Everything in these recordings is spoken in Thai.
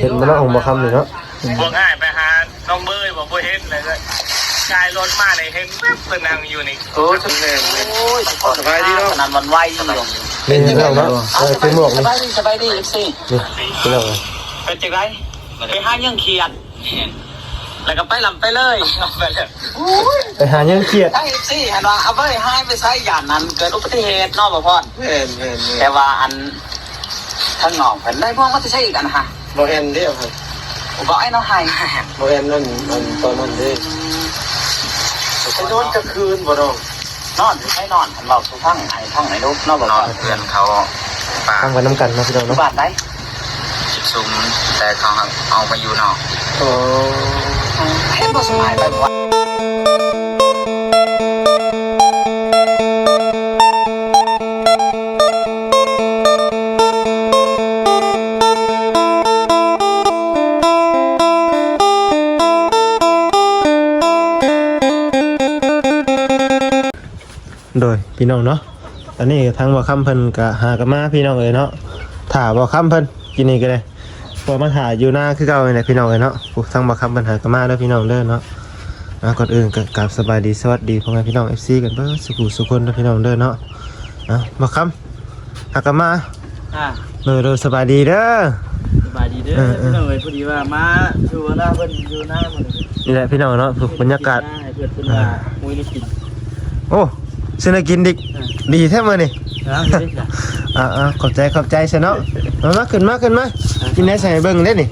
เห็นมันแล้วออกมาคำหนึ่งเนาะพวกง่ายไปหาน้องเบยบอกว่าเห็นเลยก็กายรถมาในเห็นแป๊บเพิ่นนั่งอยู่นี่โอ้สบายดีเนาะขนาดวันไหวอยู่เป็นยังไงเนาะเป็นหมวกนี่สบายดีสินี่เป็นอะไรเป็นจังไรไปหายังเขียดแล้วก็ไปลำไปเลยไปหายังเขียดไอ้สิเห็นว่าเอาไปให้ไปใช้ยานนั้นเกิดอุบัติเหตุนอกบ่พอดแต่ว่าอันทั้งนอกเพิ่นได้พวกมันจะใช่อีกอันฮะบ่เห็นเดียวครับบอกไอ้น้องไห้บ่เห็นนั่นตอนนั้นเด้ไปนอนกลางคืนบ่น้องนอนให้นอนเห็นเราทุกทั้งไหนลูกนอกบ่พอดเพื่อนเขาทำกันน้ำกันนะพี่น้องเนาะบ้านได้ซุ่มแต่เขาเอาไปอยู่นอกโอ้เห็นบ่สบายไปบ่โดยพี่น้องเนาะตอนนี้ทางบ่คำเพิ่นก็หากันมาพี่น้องเอ้ยเนาะถ่าบ่คำเพิ่นกินนี่ก็ได้พอมาถ่าอยู่หน้าคือเก่าเลยพี่น้องเอ้ยเนาะทางบ่คำเพิ่นหากันมาเด้อพี่น้องเด้อเนาะก่อนอื่นก็กราบสบายดีสวัสดีพ่อแม่พี่น้อง FC กันเบิดสุขคนเด้อพี่น้องเด้อเนาะบ่คำหากันมาโดยสบายดีเด้อสบายดีเด้อพี่น้องเอ้ยพอดีว่ามาอยู่หน้าเพิ่นอยู่หน้ามันนี่แหละพี่น้องเนาะบรรยากาศเพิ่นว่ามุ้ยนี่กินโอ้ซื้อน่ากินดิดีแท้มื้อนี่ขอบใจซะเนาะมาขึ้นมากินได้ใส่เบิ่งเด้นี่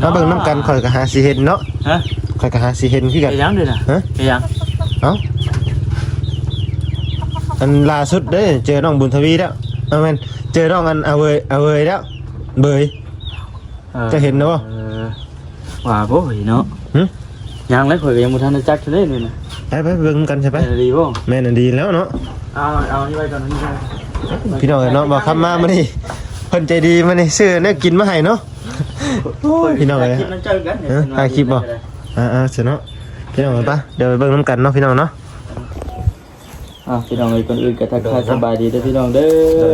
มาเบิ่งน้ำกันข่อยก็หาสิเห็นเนาะฮะข่อยก็หาสิเห็นคือกันไปยังเด้อน่ะฮะไปยังเอ้าอันล่าสุดเด้เจอน้องบุญทวีแล้วแม่นเจอน้องอันเอาเวยแล้วเบยจะเห็นเนาะว่าบ่เห็นเนาะยังแล้วข่อยก็ยังบ่ทันได้จักเลยนี่น่ะไปเบิ่งกันใช่ป่ะดีบ่แม่นดีแล้วเนาะเอานี่ไว้ก่อนนี่พี่น้องเนาะบ่คำมามื้อนี้เพิ่นใจดีมื้อนี้ซื้อแนวกินมาให้เนาะพี่น้องเอ้ยถ่ายคลิปบ่เสร็จเนาะพี่น้องป่ะเดี๋ยวไปเบิ่งนำกันเนาะพี่น้องเนาะพี่น้องเอ้ยคนอื่นก็ทักทายสบายดีเด้อพี่น้องเด้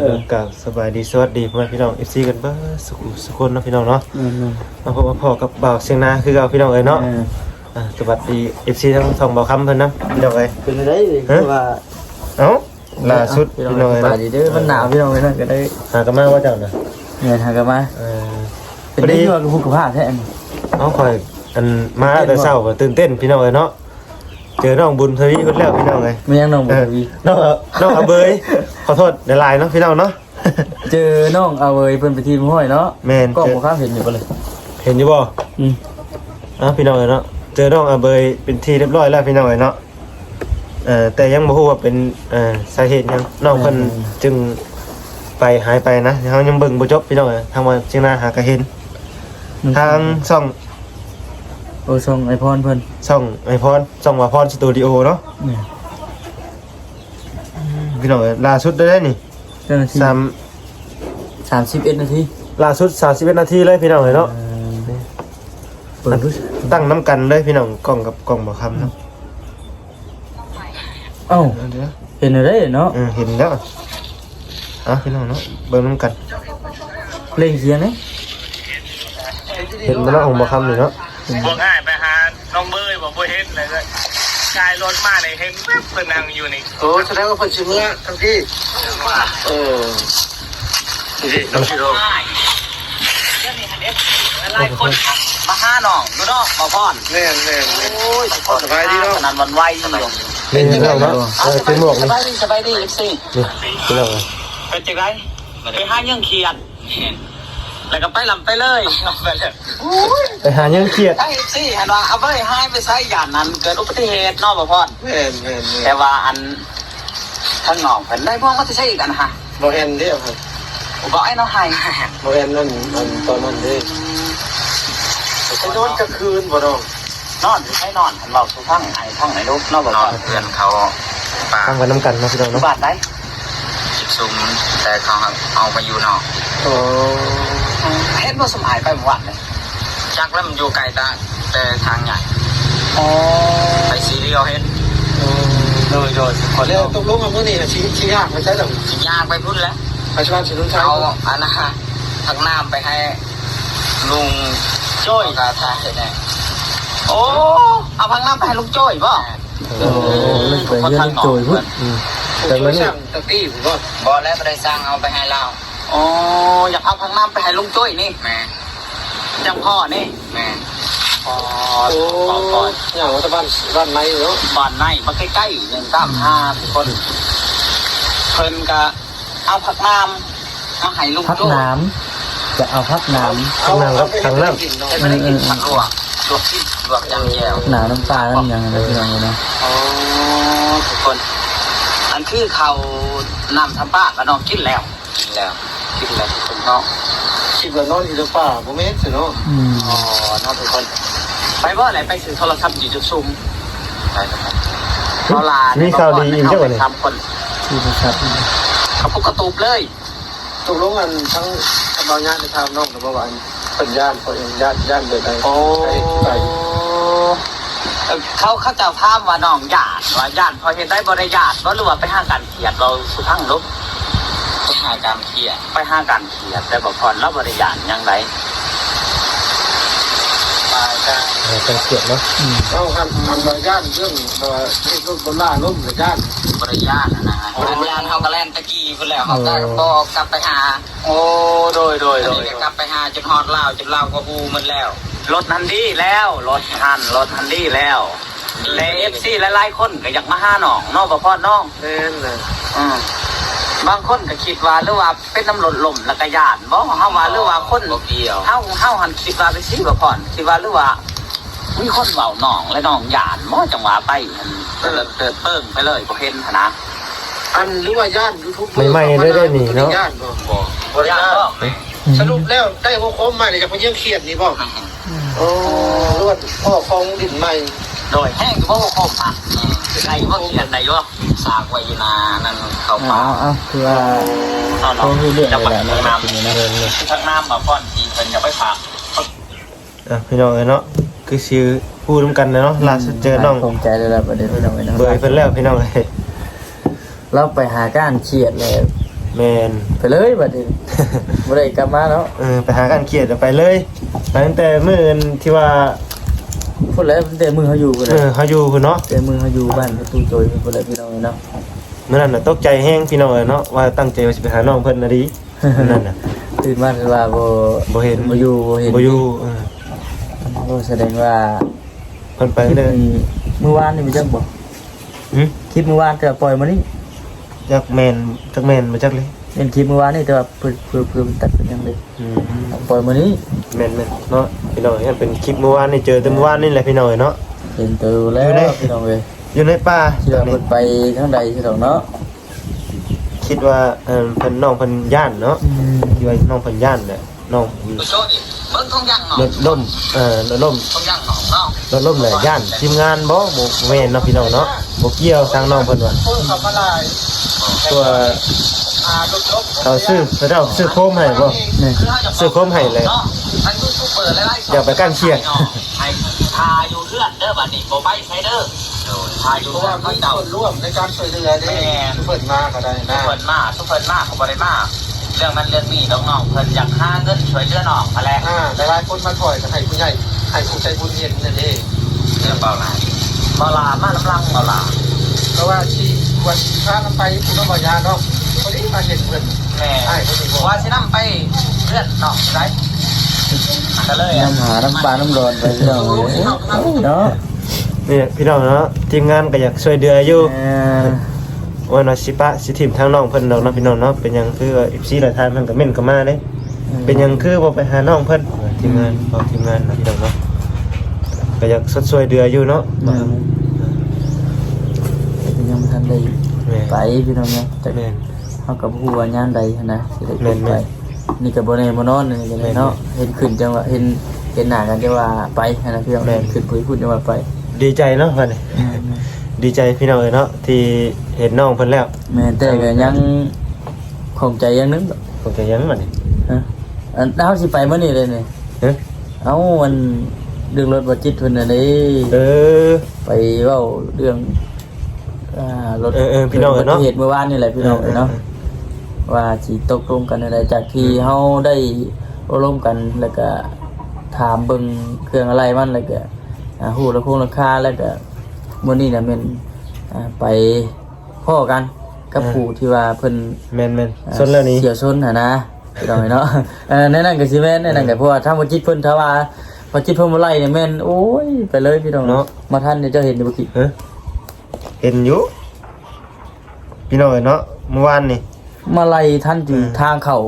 อกับสบายดีสวัสดีพ่อแม่พี่น้อง FC กันเบิดสุขคนเนาะพี่น้องเนาะมาพบกับพ่อกับบ่าวเสียงนาคือเก่าพี่น้องเอ้ยเนาะสวัสดี FC ทั้งสองบ่าวคำเพิ่นนะพี่น้องเอ้ยเป็นได้คือว่าเอ้าล่าสุดพี่น้องเอ้ย สบายดีเด้อมันหนาวพี่น้องเอ้ยนั่นก็ได้หากันมาว่าเจ้าน่ะเนี่ยหากันมาเป็นได้ว่าผู้กับผ้าแท้น้องคอยอันมาแต่เช้าก็ตื่นเต้นพี่น้องเอ้ยเนาะเจอน้องบุญทวีเพิ่นแล้วพี่น้องเอ้ยมันยังน้องบุญทวีน้องเอาเบยขอโทษหลายๆเนาะพี่น้องเนาะเจอน้องเอาเบยเพิ่นไปทีมห้อยเนาะแม่นก็บ่ค้าเห็นอยู่บ่เลยเห็นอยู่บ่พี่น้องเอ้ยเนาะเจอน้องเอาเบยเป็นที่เรียบร้อยแล้วพี่น้องเอ้ยเนาะแต่ยังบ่ฮู้ว่าเป็นสาเหตุหยังน้องเพิ่นจึงไปหายไปนะเฮายังเบิ่งบ่จบพี่น้องเอ้ยทางว่าเชียงนาหาก็เห็นทางช่องส่งไอพรเพิ่นช่องไอพรช่องว่าพรสตูดิโอเนาะพี่น้องล่าสุดได้นี่31นาทีล่าสุด31นาทีเลยพี่น้องเนาะตั้งน้ำกันเลยพี่น้องกล้องกับกล้องบ่คำเนาะเห็นได้เนาะเห็นแล้วพี่น้องเนาะเบิ่งน้ำกันเล่นเสียงนี่เห็นแล้วองค์บ่คำนี่เนาะพวกง่ายไปหาน้องเบยบอกว่าเห็นเลยก็กายรถมาในเห็นแป๊บเพิ่นนั่งอยู่นี่โอ้แสดงว่าเพิ่นสิเมื่อทั้งที่นี่น้องชิโร่หลายคนมาหาน้องดูเนาะบ่พรแม่นโอ้ยสบายดีเนาะขนาดวันไหวอยู่เป็นยังไงเนาะเป็นหมวกนี่สบายดีสินี่พี่น้องเป็นจังไรไปหายังเขียดแล้วก็ไปลำไปเลยไปหายังเขียดไอ้สิเห็นว่าเอาไปให้ไปใช้ยานนั้นเกิดอุบัติเหตุนอกบ่พอดแม่นแต่ว่าอันทั้งนอกเพิ่นได้พวกมันจะใช่อีกอันฮะบ่เห็นเด้อครับบอกไอ้น้องไห้บ่เห็นนั่นตอนนั้นเด้ไปนอนกลางคืนบ่น้องนอนให้นอนเห็นเราทุกทั้งไหนลูกนอกบ่พอดเพื่อนเขาตั้งกันน้ำกันเนาะพี่น้องเนาะบ้านได้ซุ่มแต่เขาเอาไปอยู่นอกเห็นว่าสมัยไปเมื่อวานเลยจักแล้วมันอยู่ไกลแต่ทางใหญ่ไปซีเรียลเห็นโดยขอเรียกตกลงมาเมื่อนี้ชี้ยากไม่ใช่หรอชี้ยากไปพุ่นแล้วไปชวนสินนชัยเอาอันนะทางน้ำไปให้ ลุงโจ้ยกาทาเห็นไหมโอ้เอาพังน้ำไปให้ลุงโจ้ยป่ะ โอ้เล่นไปเล่นโจยพุ่น แต่มันนี่ ตะกี้ผมก็ บอแล้วไม่ได้สร้างเอาไปให้เราอ๋ออยากเอาพังน้ำไปให้ลุงโจ้ยนี่แม่จำพ่อนี่แม่อ๋อก่อน อย่างว่าบ้านไหนเนาะ บ้านในมาใกล้ๆ135ทุกคนเพิ่นก็เอาผักน้ำมาให้ลุง พัก โจ้ย น้ำจะเอาพักน้ำ ทางน้ำครับทางน้ แต่ไม่ได้กินผักลวกอย่างเดียว หนาวน้ำปลาน้ำยังอะไรพี่น้องเลยนะ อ๋อทุกคนอันคือเขานำทำป้าก็น้องกินแล้วทุกคนเนาะ คิดว่านอนอยู่ในป่าผมไม่เห็นเนาะ อ๋อน้องทุกคนไปว่าอะไรไปซื้อโทรศัพท์อยู่จุดซุ่มไปครับเวลา ำมีข่าวดีอีกเจ้าเนี่ย ทำคน ที่ประชับ เขาพุกกระตูบเลย ตกลงกันทั้งบางญาติในทางนอกหรือว่าเป็นญาติคนญาติเดินไป โอ้เขาจะพามว่าน้องญาติว่าญาติพอเห็นได้บริญาติว่าหรือว่าไปห้างการเขียดเราสุดทั้งลุกไปห้างการเขียดแต่บอกก่อนเราบริญาติยังไง เป็นเสียงเนาะ เอาทำบางญาติเรื่องที่ลูกบนล่าล้มหรือญาติ บริญาตินะฮะบริญาติเขาก็แล่นตะกี้คนแล้วเขาก็กลับไปหาโอ้โดยกลับไปหาจนฮอดเล่าจนเล่าก็บูมันแล้วรถทันดีแล้วรถทันดีแล้วในFCหลายๆคนก็อยากมาหาน้องน้องบ่พอน้อง แน่นเลย บางคนก็คิดว่าหรือว่าเป็นน้ำหล่นลมแล้วก็ญาติบ่เฮาว่าหรือว่าคนเฮาหันคิดว่าไปสิบ่พรคิดว่าหรือว่ามีคนเว้าน้องและน้องญาติบ่จังหวะไปเติดเปิ้งไปเลยบ่เห็นนะ อันหรือว่าญาติยูทูบญาติบ่ ญาติบ่ สรุปแล้วได้หัวโค้งใหม่เลยจากพเยี่ยงเขียดนี่บ่โอ้หรือว่าพ่อฟองดินใหม่ โดยแห้งบ่คมอ่ะใครบ่เขียนได้บ่สากไว้อยู่นานั่นเข้าป่า เอาคือว่า เอา เขา เนาะ คือเรื่อง จัง อะ หวัด ไรนะ น้ำทางน้ำมาป้อนทีเพิ่นอย่าไปฝาก พี่น้องเนาะคือชื่อพูดร่วมกันเนาะล่าสุดเจอน้อง คงใจเลยละประเด็นพี่น้องเลยนะ เบยเพิ่นแล้วพี่น้องเลย เราไปหาก้านเขียดเลย แมน ไปเลยประเด็นบ่ได้กลับมาแล้ว ไปหากันเขียดไปเลยไปตั้งแต่มื้อที่ว่า พูดแล้วแต่มือเขาอยู่กันเลย เขาอยู่พุ่นเนาะ แต่มือเขาอยู่บ้านประตูโจยพูดแล้วพี่น้องเลยเนาะ เมื่อนั้นน่ะตกใจแห้งพี่น้องเลยเนาะว่าตั้งใจว่าสิไปหาน้องเพิ่นน่ะดินั่นน่ะ ตื่นมาคือว่าบ่ เห็น บ่อยู่บ่เห็น บ่อยู่ แสดงว่า เพิ่นไป คลิป เด้อ เมื่อวานนี่มันจังบ่ คลิปเมื่อวานแต่ปล่อยมานี่ จักแม่นมาจักเลย เป็นคลิปเมื่อวานนี่แต่ว่าเพิ่นตัดเป็นยังไงปล่อยมานี่ แม่นเนาะพี่น้องเป็นคลิปเมื่อวานนี่เจอแต่เมื่อวานนี่แหละพี่น้องเนาะ เห็นตัวแล้วพี่น้องเอ้ย อยู่ในป่า ที่ว่าเพิ่นไปทางใดที่ดอกเนาะ คิดว่าเพิ่นน้องเพิ่นย่านเนาะคิดว่าน้องเพิ่นย่านแหละน้อง โชคดิเบิ่งทองยังเนาะ รถล่มรถล่ม ทองยังเนาะเนาะ รถล่มแหละย่านทีมงานบ่แม่นเนาะพี่น้องเนาะบ่เกี่ยวทางน้องเพิ่นว่า พูดคำอะไร ตัว รถลบ เขาซื้อโคมให้บ่ นี่ ซื้อโคมให้เลย มันยูทูบเบอร์หลายๆ อย่าไปกั้นเชียร์ ให้ทาอยู่เพื่อนเด้อบัดนี้บ่ไปใช้เด้อทาอยู่ เพราะ เพื่อ ว่าน เขา มี เจ้า ส่วนร่วมในการช่วยเหลือนี่เปิดมาก็ได้นะ ทุกคนมาเขาบ่ได้มาเรื่องนั้นเรื่องนี้น้องๆเพิ่นอยากหาเงินช่วยเหลือน้องมาแลก หลายคนมาถอยก็ให้ผู้ใหญ่ให้ผู้ใจบุญเย็นนั่นเอง เรื่องเปล่าล่ะบ่ลามาน้ำลังบ่ลา เพราะว่าที่วันพากันไปคุณต้องบอกยาเนาะพอดีมาเห็นเพื่อน แม่ ใช่เขาถึงบอก ว่าสินำไปเพื่อนน้องได้ก็เลย น้ำหาน้ำปลาน้ำร้อนไปพี่น้องเอ้ยเนาะ นี่พี่น้องเนาะทีมงานก็อยากช่วยเหลืออยู่ว่าเนาะสิทีมทางน้องเพิ่นดอกเนาะพี่น้องเนาะเป็นหยังคือว่า FC หลายท่านมันก็เม่นเข้ามาเด้เป็นหยังคือบ่ไปหาน้องเพิ่นทีมงานบอกทีมงานเนาะพี่น้องเนาะก็อยากช่วยเหลืออยู่เนาะ ยังทันได้ แม่ ไปพี่น้องเนาะแต่ แม่น เขากับผู้ว่างานใดนะสิได้ แม่น ไปนี่กับบ่แน่บ่นอนนี่จังได๋เนาะเห็นขึ้นจังว่าเห็นหน้ากันจังว่าไปนะพี่น้องขึ้นพูดจังว่าไป ดีใจเนาะเพิ่นนี่ดีใจพี่น้องเอ้ยเนาะที่เห็นน้องเพิ่นแล้ว แม่แต่ก็ยังคงใจยังนึง ผมจะยังมันนี่ ฮะอันเฮาสิไปมื้อนี้เลยนี่ เอ้ย เอ้ามันเรื่องรถบ่จิตเพิ่นน่ะเด้ ไปเว้าเรื่องรถ พี่น้องเอ้ยเนาะ เหตุเมื่อวานนี่แหละพี่น้องเอ้ยเนาะว่าสิตกลงกันอะไรจากที่เฮาได้อบรมกันแล้วก็ ถามเบิ่งเครื่องอะไรมันแล้วก็ฮู้ราคาแล้วก็มื้อนี้น่ะแม่นไปพ้อกันกับผู้ที่ว่าเพิ่น แม่นๆส่วนแล้วนี้ เสียชนนะพี่น้องเนาะในนั้นก็สิแม่นในนั้นก็เพราะว่าถ้าบ่จิตเพิ่นถ้าว่าบ่จิตเพิ่นบ่ไล่เนี่ยแม่นโอ้ยไปเลยพี่น้องเนาะมาทันเนี่ยเจ้าเห็นอยู่บ่กี่ เห็นอยู่พี่น้องเนาะเมื่อวานนี่ มาไล่ทันอยู่ทางเข้า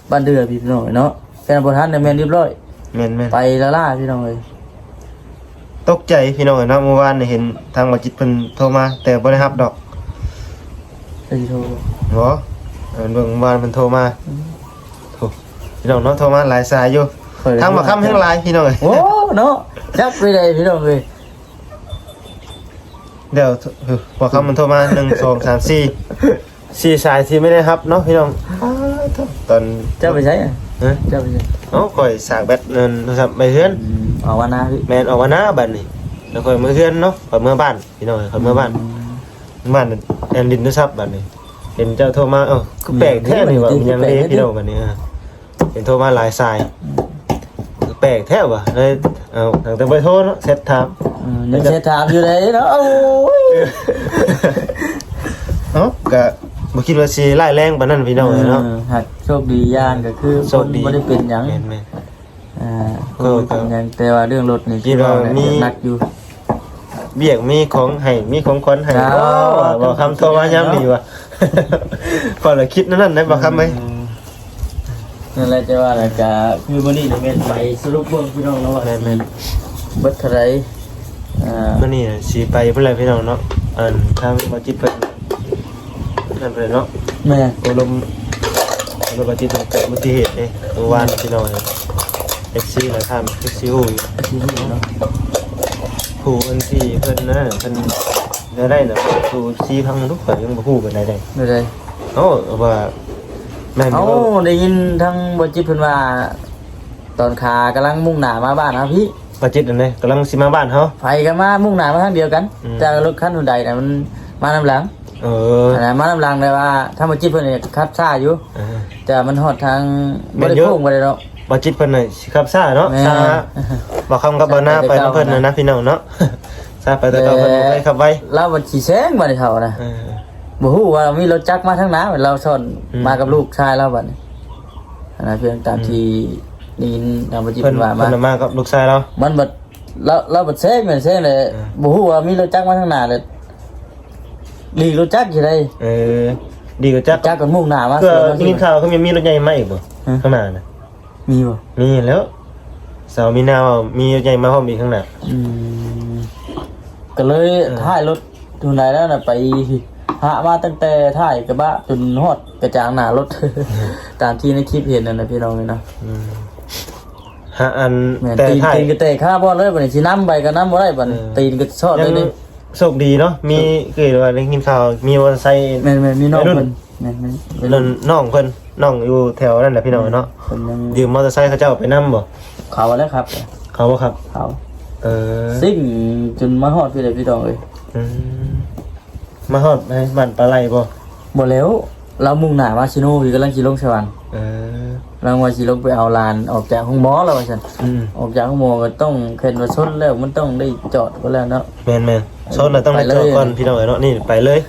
บ้านเดือพี่น้องเนาะแต่บ่ทันเนี่ยแม่นเรียบร้อย แม่น ไปละล่าพี่น้องเอ้ย ตกใจพี่น้องเนาะเมื่อวานนี่เห็นทางบ่จิตเพิ่นโทรมาแต่บ่ได้รับดอก ไปโทร บ่เบิ่งเมื่อวานเพิ่นโทรมาโทรพี่น้องเนาะโทรมาหลายสายอยู่ทางบ่ค้ำแห่งหลายพี่น้องเอ้ย โอ้เนาะจักไปได้พี่น้องเอ้ย เดี๋ยวพอคำมันโทรมา1 2 3 4สายที่ไม่ได้รับเนาะพี่น้องตอน เจ้าไปใช้อ่ะ ฮะ เจ้าไปใช้ เอ้าข่อยสากแบตเงินโทรศัพท์ไปเฮือน เอาว่านะพี่ แม่นออกมาหน้าบัดนี้แล้วข่อยมื้อเฮือนเนาะข่อยเมื่อบ้านพี่น้องข่อยเมื่อบ้านแอนดินโทรศัพท์บัดนี้เห็นเจ้าโทรมาก็แปลกแท้นี่ว่ามันยังเด้พี่น้องบัดนี้เห็นโทรมาหลายสายแปลกแท้ว่ะเลยเอาทางแต่บ่โทรเนาะเซตถาม ยังเช็ดถามอยู่เลยเนาะโอ้ย เอ้าก็บ่คิดว่าสิร้ายแรงปานนั้นพี่น้องเนาะ หักโชคดีย่างก็คือ โชคดี บ่ได้เป็นหยัง แม่น ก็เป็นหยังแต่ว่าเรื่องรถนี่ คิดว่ามี หนักอยู่ เบียกมีของให้มีของขวัญให้ ครับ บ่คำโทรมาย้ำดีว่ะ พอละคิดนั่นได้บ่คำไหม นั่นแหละจะว่าแล้วก็คือมื้อนี้เนี่ยแม่นไปสรุปเบิ่งพี่น้องเนาะว่า แม่น เบิดเท่าไหร่ มื้อนี้สิไปเพิ่นแหละพี่น้องเนาะทางบ่จิตเพิ่นนั่นเพิ่นเนาะ แม่ อบรมบ่จิตเกิดอุบัติเหตุเด้เมื่อวานพี่น้องFC หลายท่านคือสิฮู้อยู่ ที่นี่เนาะ ผู้อันที่เพิ่นนะเพิ่นได้น่ะผู้ชี้พังทุกคนยังบ่ฮู้ปานใดได้ ไม่ได้ เอ้าว่าแม่น เอ้า บ่ ได้ยินทั้งบ่จิตเพิ่นว่าตอนขากำลังมุ่งหน้ามาบ้านนะพี่ บ่จิตอันนี้กำลังสิมาบ้านเฮา ไฟกันมามุ่งหน้ามาทางเดียวกัน แต่รถคันหุ่นใดน่ะมันมานํหลัง เออ มานํหลังเลยว่าถ้าบ่จิตเพิ่นนี่ขับช้าอยู่ แต่มันฮอดทางบ่ได้โค้งบ่ได้เนาะ บ่จิตเพิ่นน่ะสิขับซ่าเนาะ แม่ ซ่าบ่คำกับบ่หน้าไปนำเพิ่นน่ะนะพี่น้องเนาะ ซ่าไปแต่ก็เพิ่นบ่ไปขับไว้ เราบ่สิแซงบ่ได้เท่านะ เออ บ่ฮู้ว่ามีรถจักรมาทางหน้าเราซ่อน มากับลูกชายเราบัดนี้อันนั้นเพียงตามที่นี่ทางบ่จิต เพิ่น เพิ่นว่า เพิ่นน่ะมากับลูกชายเรา มันบัดเราบัดแซงแม่นแซงเลยบ่ฮู้ว่ามีรถจักรมาทางหน้าเลยหลีกรถจักรสิได้ เออดีกว่าจัก จักรก็มุ่งหน้ามา ก็ สวน ได้ยินข่าวเขามีรถใหญ่มาอีกบ่ข้างหน้าน่ะ มีบ่ มีแล้วสาวมีนาว่ามีรถใหญ่มาพร้อมอีกข้างหน้า อืมก็เลยท้ายรถทุนใดแล้วน่ะไปหามาตั้งแต่ท้ายกระบะจนฮอดกระจางหน้ารถ ตามที่ในคลิปเห็นนั่นน่ะพี่น้องนี่เนาะ หาอัน แม่น แต่ ตีน ถ่าย ตีนก็เตะข้าบ่เลยบัดนี้สินำไปก็นำบ่ได้บัดนี้ตีนก็ชอดเล ยั ย ง นี่ โชคดีเนาะมีคือว่าได้ยินข่าวมีมอเตอร์ไซค์ แม่นๆมีน้อง วัยรุ่น เพิ่นแม่นๆวัย นั่ รุ่ น น น้องเพิ่นน้องอยู่แถวนั่นแหละพี่น้องเนาะ เพิ่นยัง ยืมมอเตอร์ไซค์เขาเจ้าไปนำบ่ เขาแล้วครับ เขาบ่ครับ เขา เออ ซิ่งจนมาฮอดพี่เลยพี่น้องเอ้ย อืมมาฮอดในบ้านปลาไหลบ่ บ่แล้วเรามุ่งหน้ามาชิโนพี่กำลังสิลงสวรรค์ เออ เราว่าสิลงไปเอาลานออกจากห้องหมอแล้วว่าซั่น อืม ออกจากห้องหมอก็ต้องเข็นว่าชนแล้วมันต้องได้จอดก็แล้วเนาะ แม่นๆโซนน่ะต้องไป ไปเลย เจอก่อนพี่น้องเนาะนี่ไปเลย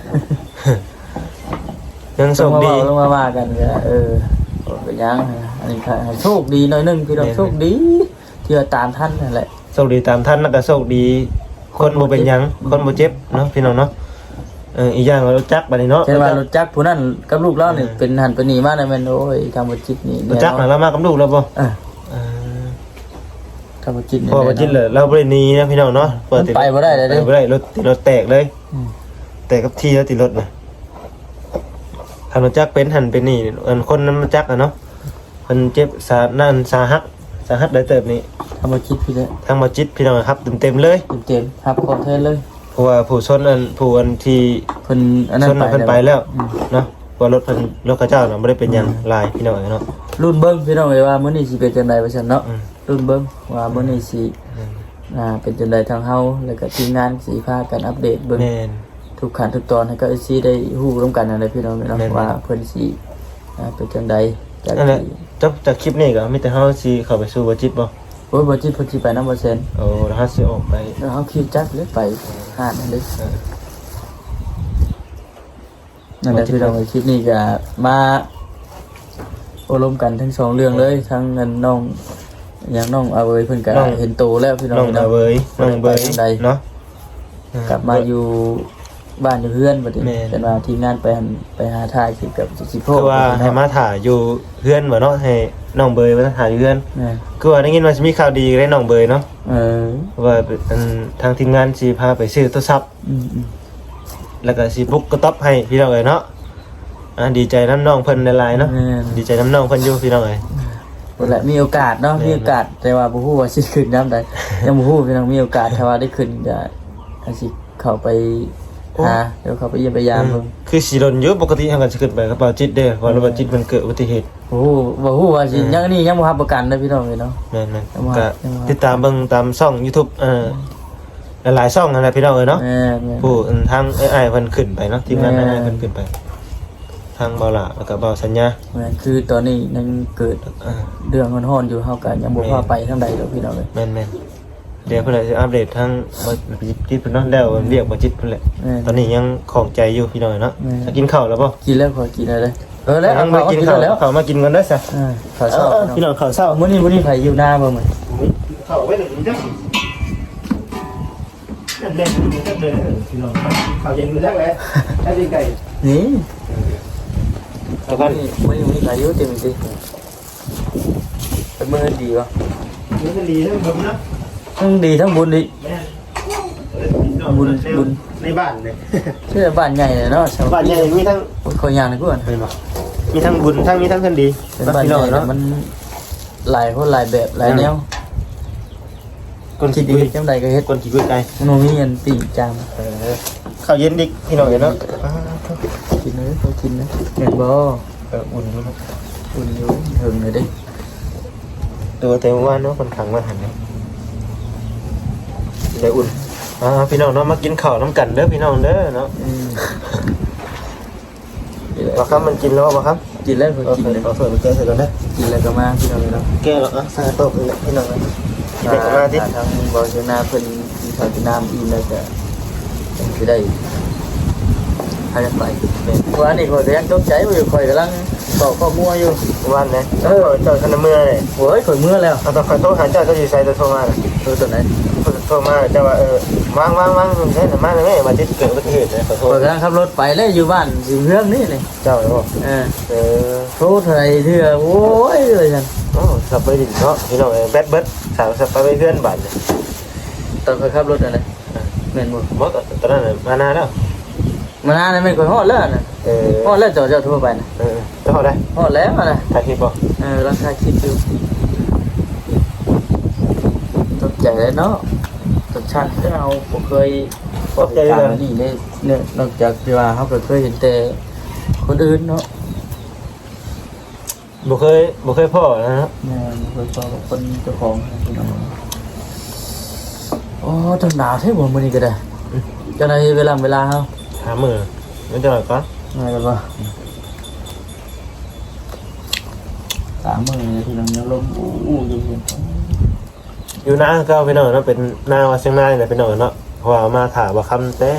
ยังโชคดี ลงมาว่ากันก็ไปยังอันนี้ค่ะโชคดีหน่อยหนึงพี่น้องโชคดีที่ว่าตามท่านนั่นแหละ โชคดีตามท่านแล้วก็โชคดี คนบ่เป็นหยังคนบ่เจ็บเนาะพี่น้องเนาะอีกอย่างเราจักบัดนี้เนาะ เช่นว่ารถจักรผู้นั้นกับลูกเรานี่เป็นหันเป็นหนีมาในแม่นโอ้ยทำบ่จิตนี่ รถจักรน่ะเรามากับลูกแล้วบ่ เออ เออ ทำบ่จิตนี่ พอบ่จิตเลยเราบ่ได้หนีนะพี่น้องเนาะ มันไปบ่ได้เลยเด้ ไปบ่ได้รถติดรถแตกเลย อืม แตกกับที่แล้วติดรถน่ะคันรถจักรเป็นหันเป็นนี่อันคนนั้นรถจักรอ่ะเนาะเพิ่นเจ็บสานั่นสาหัสได้เติบนี่ ทำบ่จิตพี่เลย ทางบ่จิตพี่น้องครับเต็มๆเลย เต็มๆครับขอบแทนเลย เพราะว่าผู้ชนผู้อันที่ เพิ่นอันนั้ ช น นน่ะเพิ่นไปแล้ว อืม เนาะเพราะรถเพิ่นรถเขาเจ้าน่ะบ่ได้เป็นหยังหลายพี่น้องเนาะ รุ่นเบิ่งพี่น้องเอ้ยว่ามื้อนี้สิเป็นจังได๋ว่าซั่นเนาะ อืม รุ่นเบิ่งว่ามื้อนี้สิเป็นจังได๋ทางเฮาแล้วก็ทีมงานสิพากันอัปเดตเบิ่ง แม่น ทุกขั้นทุกตอนให้กับ FC ได้ฮู้ร่วมกันนั่นแหละพี่น้องเนาะ แม่นๆ ว่าเพิ่นสิเป็นจังได๋จาก นั่นแหละ ที่ จบจากคลิปนี้ก็มีแต่เฮาสิเข้าไปสู่บ่จิตบ่ โอ้ อ้ยบ่จิตพอจิไปนำบ่เซน โอ้แล้วสิออกไป แล้วเฮาขี่จักรเลยไปหาดนั่นเลยนั่นแหละพี่น้องคลิปนี้ก็มาอบรมกันทั้งสองเรื่องเลยทั้งเงินน้องอย่างน้องอาเวยเพิ่นก็เห็นโตแล้วพี่น้อง น้องเอาเว้ยน้องเบยเนาะ กลับมาอยู่บ้านอยู่เพื่อนบัดนี้ แม่น เป็นว่าทีมงานไปหาถ่ายคลิปกับสิโพ คือว่าให้มาถ่ายอยู่เพื่อนบ่เนาะให้น้องเบยมาถ่ายอยู่เพื่อน แม่น คือว่าได้ยินว่าสิมีข่าวดีได้น้องเบยเนาะ ว่าทางทีมงานสิพาไปซื้อโทรศัพท์ อืม แล้วก็สิบุกกระต๊อบให้พี่น้องเอ้ยเนาะดีใจน้ำน้องเพิ่นหลายๆเนาะ แม่น ดีใจน้ำน้องเพิ่นอยู่พี่น้องเอ้ย นั่นแหละมีโอกาสเนาะ แม่น มีโอกาสแต่ว่าบ่ฮู้ว่าสิขึ้นยามใดยังบ่ฮู้พี่น้องมีโอกาสถ้าว่าได้ขึ้นก็อาจสิเข้าไปหาเดี๋ยวเข้าไปเยี่ยมไปยามเพิ่น คือสิรนอยู่ปกติเฮาก็สิขึ้นไปกับเป่าจิตเด้อเพราะว่าจิตมันเกิดอุบัติเหตุ บ่ฮู้ว่าสิยังนี่ยังบ่รับประกันเด้อพี่น้องเอ้ยเนาะ แม่น จังหวะ ๆก็ จังหวะ ติดตามเบิ่งตามช่อง YouTube หลายๆช่องนั่นแหละพี่น้องเอ้ยเนาะ แม่น ผู้ทางอ้ายเพิ่นขึ้นไปเนาะทีมงานอ้ายเพิ่นขึ้นไป ทางเบาหละแล้วก็เบาสัญญา แม่นคือตอนนี้ยังเกิด อ่า เรื่องฮ้อนๆอยู่เฮาก็ยังบ่พาไปทางใดดอกพี่น้องเอ้ย แม่นๆเดี๋ยวเพิ่นอาจจะอัปเดตทางบ่จิตเพิ่นเนาะแล้วเรียกบ่จิตเพิ่นแหละ แม่น ตอนนี้ยังของใจอยู่พี่น้อยเนาะ แม่ จะกินข้าวแล้วบ่ กินแล้วขอกินอะไรแล้ว ยังบ่กินข้าว แล้ว ข้าวมากินกันเด้อซะ ขอเช้า พี่น้องข้าวเช้า มื้อนี้ไผอยู่หน้าบ่มื้อ ข้าวไว้หนึ่งเด้อเล่นๆเด้อพี่น้องข้าวเย็นมื้อแรกแล้วได้ดีไก่ นี่ แล้วกัน มื้อนี้ไผอยู่เต็มสิเป็นมื้อดีวะ มื้อนี้ดีเด้อผมนะ ทั้งดีทั้งบุญดี แม่ บุญ ในบ้านเลย เชื่อบ้านใหญ่เลยเนาะชาว บ้านใหญ่มีทั้ง ขอยางนี่กูก่อน เห็นบ่มีทั้งบุญทั้งมีทั้งคนดี เป็นบ้าน พี่ ให น้ ญ่ องเนาะ มันหลายคนหลายแบบหลายแนว คน คิ คิ ด ด ดี ดี จังใดก็เฮ็ด คนคิดดีไกล มันบ่มีอันติ่งจาม ข้าวเย็นดิพี่น้องเนาะ กินเลยเขากินนะเห็นบ่ อุ่นอยู่เนาะ อุ่นอยู่เฮิงเลยเด้ ตัวเต็มว่าเนาะคนขังมาหันเนาะได้อุ่นพี่น้องเนาะมากินข้าวน้ำกันเด้อพี่น้องเด้อเนาะ บ่ครับมันกินแล้วบ่ครับ กินแล้วเขา โอ กิน เค เลย ขอเสิร์ฟไปแก้ใส่ก่อนนะ กินแล้วก็มาพี่น้องเนาะ แก้หรอใส่โต๊ะเลยพี่น้องนะเด็กมาที่ ทางบอลเชนาเพิ่นที่ชาวจีนามอินแล้วจะได้พากันไปว่านี่ก็ยังตกใจอยู่คอยกำลังต่อข้อมั่วอยู่ วันนะเจ้าคันเมื่อเลย โอ้ยข่อยเมื่อแล้ว เอาต้องขอโทษหาเจ้าอยู่ใส่ตัวโทรมา ตัวไหน โทรมาเจ้าว่าวางมันใช่แต่มาเลยแม่มาจิตเกิดอุบัติเหตุนะขอโท ข่อ ษ ยกำลังขับรถไปแล้วอยู่บ้านอยู่เรื่องนี่นี่ เจ้าเลยบ่ โทษอะไรเถื่อโอ้ยเลยฉัน โอ้สับไปดิเนาะพี่น้องแบดเบิร์ดสาวสับไปเพื่อนบ้านเลย ตอนข่อยขับรถอะไรแม่นบ่ บ่ตอนนั้นมานานแล้ว มานานแล้วแม่นข่อยฮอดแล้วน่ะฮอดแล้วเจ้าโทรไปน่ะ จะพอได้ ฮอดแล้วน่ะ ถ่ายคลิปบ่ ราคาคิดอยู่ตกใจเลยเนาะตกชันที่เราผมเคย ขอบใจเลย นี่เนี่ยนอกจากที่ว่าเขาก็เคยเห็นแต่คนอื่นเนาะ บ่เคยพ่อนะครับ เนี่ยเคยฟังคนเจ้าของพี่น้องโอ้จังหนาวเท่บ่มื้อนี้ก็ได้จังได๋เวลาเฮา หามือมันจะหน่อยก่อน ง่ายกันบ่3 มื้อนี่พี่น้องยังลมอู้อยู่ อยู่นาก็พี่น้องเนาะเป็นนาว่าเชียงรายเนี่ยพี่น้องเนาะเพราะว่ามาถามว่าคำแต่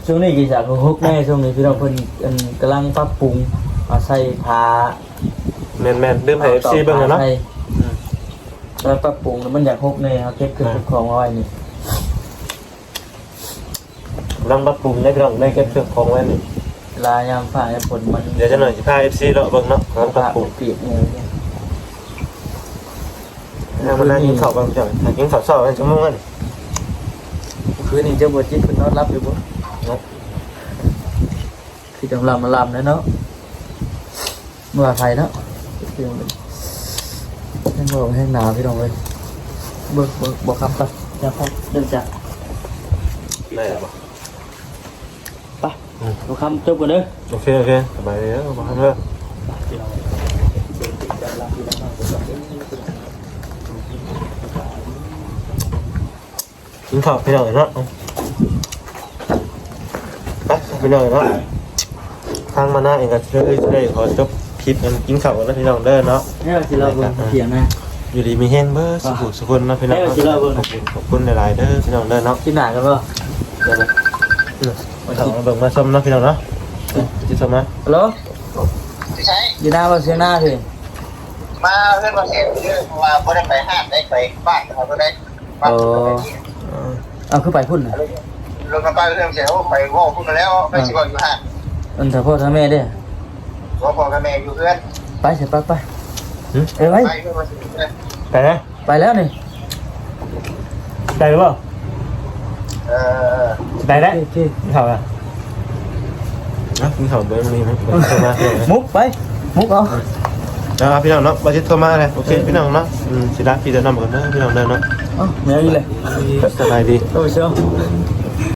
ช่วงนี้กี่จากฮุกแน่ช่วงนี้พี่น้องเพิ่นกำลังปรับปรุงเอาใส่ผ้า แม่นๆดื่มให้ FC เบิ่งเนาะ แล้วปรับปรุงแล้วมันอยากฮกเนี่ยครับเก็บเครื่องเก็บของเอาไว้นี่ ลองปรับปรุงได้พี่น้องได้เก็บเครื่องของไว้นี่ เวลายามฝ่ายฝนมัน เดี๋ยวจะหน่อยสิพา FC เลาะเบิ่งเนาะลองปรับปรุง เปียกเนี่ย แล้วมันน่ากินข้าวบางจังถ้ากินข้าวเช้าเป็นชั่วโมงนึง คืนนี้เจ้าบัวจิตเพิ่นนอนรับอยู่บ่คือจังลำมาลำแล้วเนาะเมื่อไฟเนาะแห้งบอกแห้งหนาวพี่น้องเลยเบิกบอกคำก่อนจะพักเดินจาก ได้บ่ ไปบอกคำจบกันเด้อ โอเคสบายดีเด้อบ่ทันเด้อกินข้าวพี่น้องเนาะไปพี่น้องเนาะทางมาหน้าเองก็ได้ขอจบคลิปกันกินข้าวกันแล้วพี่น้องเด้อเนาะ เนี่ยสิเราเบิ่งเถียงนะ อยู่ดีมีแห้งเบอร์สุขคนเนาะพี่น้องขอบคุณหลายๆเด้อพี่น้องเด้อเนาะ กินหนากันป่ะ เดี๋ยวเลยมาเบิ่งมาชมเนาะพี่น้องเนาะจิตสมา ฮัลโหล ใช่ ยีหน้าป่ะเสียงหน้าสิ มาเพื่อนมาเสียเยอะมาบ่ได้ไปห้างได้ไปบ้านเขาก็ได้บ้าน เอาขึ้นไปพุ่นนะ ลงมาไปเรื่องเสียไปว่าพูดมาแล้วไม่ใช่ว่าอยู่ห้าง อันถ้าพ่อถ้าแม่เด้ ว่าพ่อกับแม่อยู่เพื่อน ไปเสร็จไปเอ้ย ไปเพื่อนมาสิเพื่อน ไปนะ ไปแล้วนี่ ได้หรือเปล่า อ ได้แล้วข่าวอ่ะนะกินข่าวเบอร์มีไหมมา มุกไปมุกเอา แล้วพี่น้องเนาะมาจิตโทรมาเลยโอเคพี่น้องเนาะสิรักพี่เดินนำก่อนเนาะพี่น้องเดินเนาะ เอ้าเนื้ออยู่เลย สบายดี โอ้ยเชียว โ